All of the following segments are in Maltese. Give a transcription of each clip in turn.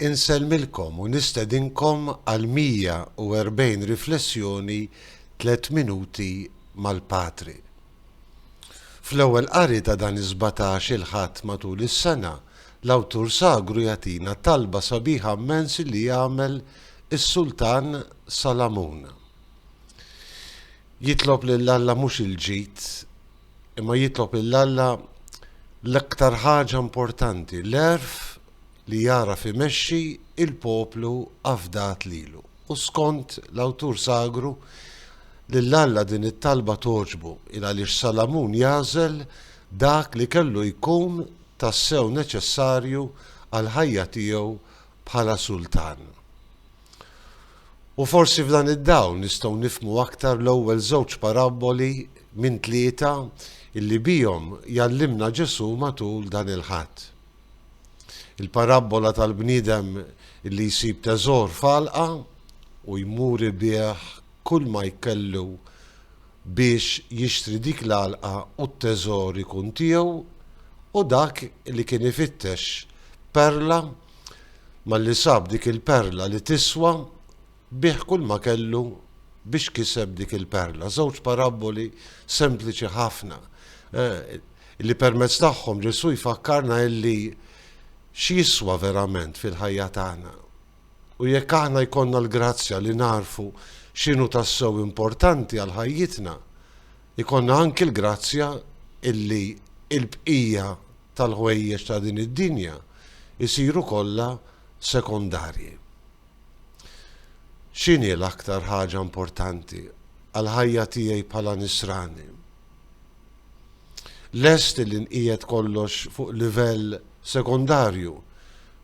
Inselmilkom u nistedinkom għal 140 riflessjoni 3 minuti mal-Patri. Fl-ewwel qari ta' dan iż-17 il-ħadd matul is-sena, l-awtur sagru jagħtina talba sabiħa immens li jagħmel is-Sultan Salamun. Jitlob lill-Alla mhux il-ġid, imma jitlob lill-Alla l-aktar ħaġa importanti, l-erf li jara imexxi il-poplu afdat lilu. U skont l-awtur sagru lill-Alla din it-talba toġbu il għaliex Salamun jażel dak li kellu jkun tassew neċessarju għal ħajja tiegħu bħala sultan. U forsi f'dan id-dawl nistgħu nifhmu aktar l-ewwel żewġ paraboli minn 3 illi bihom jallimna Ġesu matul dan il-ħadd. Il-parabola tal-bniedem illi jsib teżor falqa u jmur bih kull ma jkellu biex jixtri dik l-għalqa u t-teżor ikun tiegħu, u dak li kien ifittex perla malli sab dik il-perla li tiswa bih kull ma kellu biex kiseb dik il-perla. Żewġ paraboli sempliċi ħafna li permezz tagħhom Ġesu jfakkarna illi x'jiswa verament fil-ħajja tagħna. U jekk aħna jkollna l-grazzja li narfu x'inhu tassew importanti għal ħajjitna, ikollna anki l-grazzja illi l-bqija tal-ħwejjeġ ta' din id-dinja isiru kollha sekondarji. X'inhi l-aktar ħaġa importanti għal ħajja tiegħi bħala nisrani? Lest li nqiegħed kollox fuq livell sekondarju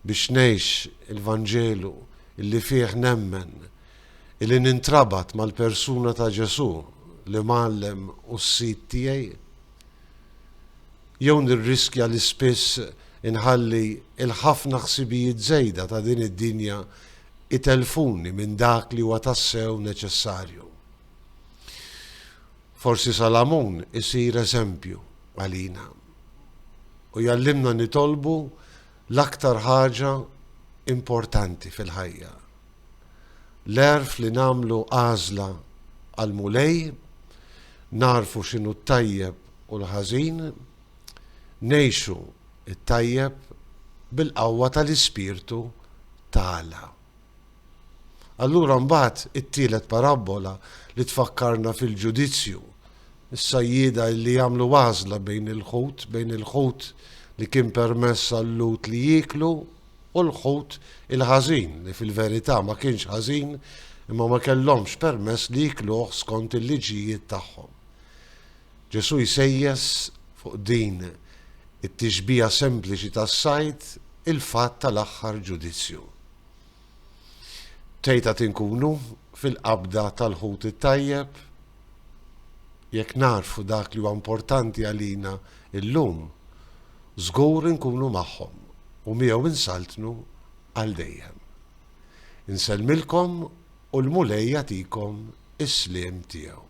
biex ngħix il-Vanġelu illi fih nemmen, illi nintrabat mal-persuna ta' Ġesu li mallem u s-sit tiegħi? Jew nirriskja li spiss inħalli il-ħafna ħsibijiet żejda ta' din id-dinja itelfuni minn dak li huwa tassew neċessarju. Forsi Salamun isir eżempju għalina u jallimna nitolbu l-aktar ħaġa importanti fil-ħajja. L-erf li namlu għażla għal-mulej, narfu x'inhu t-tajjeb u l-ħażin, ngħixu it-tajjeb bil-qawwa tal-ispirtu tagħla. Allura mbagħad it-tielet parabola li tfakkarna fil-ġudizzju, is-sajjieda li jagħmlu għażla bejn il-ħut li kien permess għall-lut li jieklu u l-ħut il-ħażin li fil-verità ma kienx ħażin imma ma kellhomx permess li jiekluh skont il-liġijiet tagħhom. Ġesu jsejjes fuq din it-tixbija sempliċi tas-sajd il-fatt tal-aħħar ġudizzju. Tejta tinkunu fil-qabda tal-ħut it-tajjeb, jekk narfu dak li huwa importanti għalina illum, żgur inkunu magħhom u miegħu insaltnu għal dejjem. Insellmilkom u l-mulej jagħtikom is-sliem tiegħu.